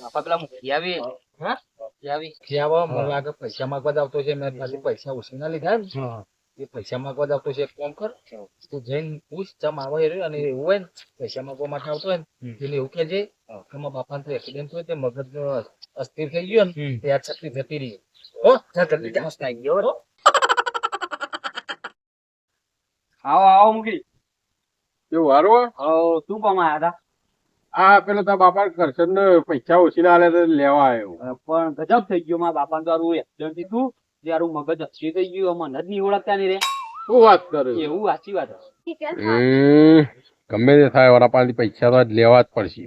બાપા પેલા મુખી આવી હા? આવી ખિયાવા મને લાગે પૈસા માંગવા જ આવતો છે મેં ખાલી પૈસા ઉછીના લીધા ને એ પૈસા માંગવા જ આવતો છે એક કામ કર તું જઈને પૂછ ચમ આવે એ રહ્યો અને એવું હોય ને પૈસા માંગવા માટે આવતો હોય ને એને એવું કહેજે કે મારા બાપાને તો એક્સિડન્ટ હોય તે મગજ અસ્થિર થઈ ગયો ને તે આ શક્તિ જતી રહી હો જા જલ્દી જા મસ્ત આવી ગયો આવો આવો મુખી એવું હારું આવો શું કામ આયા હતા આ પેલો તારા બાપા કરશન ને પૈસા ઓછી ના આલે તો લેવા આવ્યો. પણ ગજબ થઈ ગયો મારા બાપા તો આરું એક્સિડન્ટ થયું ત્યારું મગજ અસ્થિર થઈ ગયું મને જ નહીં ઓળખતા નહીં રે શું વાત કરે એવું સાચી વાત ગમે તે થાય વરા પાસેથી પૈસા તો લેવા જ પડશે.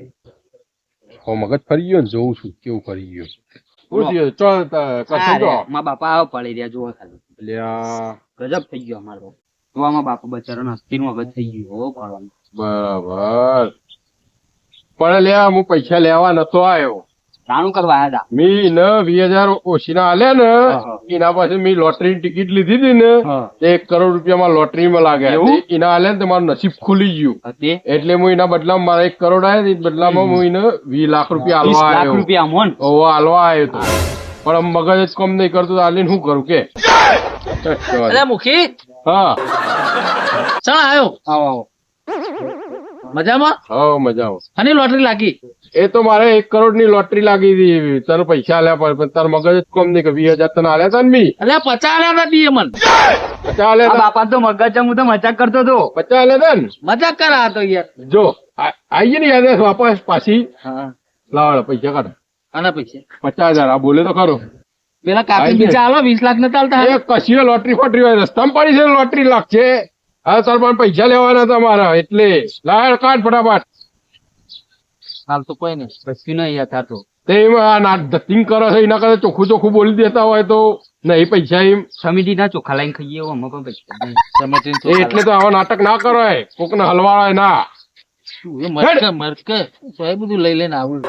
હો મગજ ફરી ગયો ને જોઉં છું કેવું ફરી ગયું. શું થયું? ચલ કરશન તો મારા બાપા આવો પડી રહ્યા જોવા ખાલી લ્યા ગજબ થઈ ગયો અમારો તો આમાં બાપા બચારાનો અસ્થિર મગજ થઈ ગયું હો ભણવાનું બરાબર પણ લ્યા હું પૈસા લેવા નતો આવ્યો. રાણું કરવા આયા હતા મી ને 20,000 ઓછીના આલ્યા ને એના પાસે મેં લોટરી ટિકિટ લીધી હતી ને હા. 1 કરોડ રૂપિયામાં લોટરીમાં લાગ્યા એવું? તે એના આલ્યા ને તો મારું નસીબ ખુલી ગયું તે એટલે હું એના બદલામાં મારા 1 કરોડ આવ્યા તે બદલામાં હું એને 20 લાખ રૂપિયા 20 આલવા લાખ આવ્યો. રૂપિયા મોન ઓવો આલવા આવ્યો તો પણ આમ મગજ જ કમ નહીં કરતું તો આલીને શું કરું કે અરે મુખી હા ચાલ આવ્યો આવો આવો મજામાં હા મજા આવે. અને લોટરી લાગી એ તો મારે 1 કરોડ ની લોટરી લાગી હતી તારે પૈસા આલ્યા પણ તાર મગજ જ કમ નહીં કે 20,000 તને આલ્યા હતા ને મી એટલે 50 આલ્યા હતા તી મન 50 આલ્યા આ હતા બાપા તો મગજ હું તો મજાક કરતો હતો 50 આલ્યા હતા ને મજાક કરા હતો યાર જો આઈએ ને યાદ વાપસ પાછી હા લાવ પૈસા કાઢ આના પૈસા 50,000 આ બોલે તો ખરો પેલા કાપી બીજા હાલો 20 લાખ નતા આલતા એ કશી લોટરી ફોટરી હોય રસ્તામાં પડી છે લોટરી લાગશે હા તાર પણ પૈસા લેવાના હતા મારા એટલે લાવ કાઢ ફટાફટ હાલ તો કોઈ નહીં પછી નહીં યાર થતો તે એમાં આ ધતિંગ કરો છો એના કરતા ચોખ્ખું ચોખ્ખું બોલી દેતા હોય તો નહીં પૈસા એમ સમિતિ ના ચોખા લાઈન ખાઈએ એવું અમે પણ પૈસા એટલે તો આવા નાટક ના કરાય કોક ને હલવાય ના મરકે તો એ બધું લઈ લઈને આવું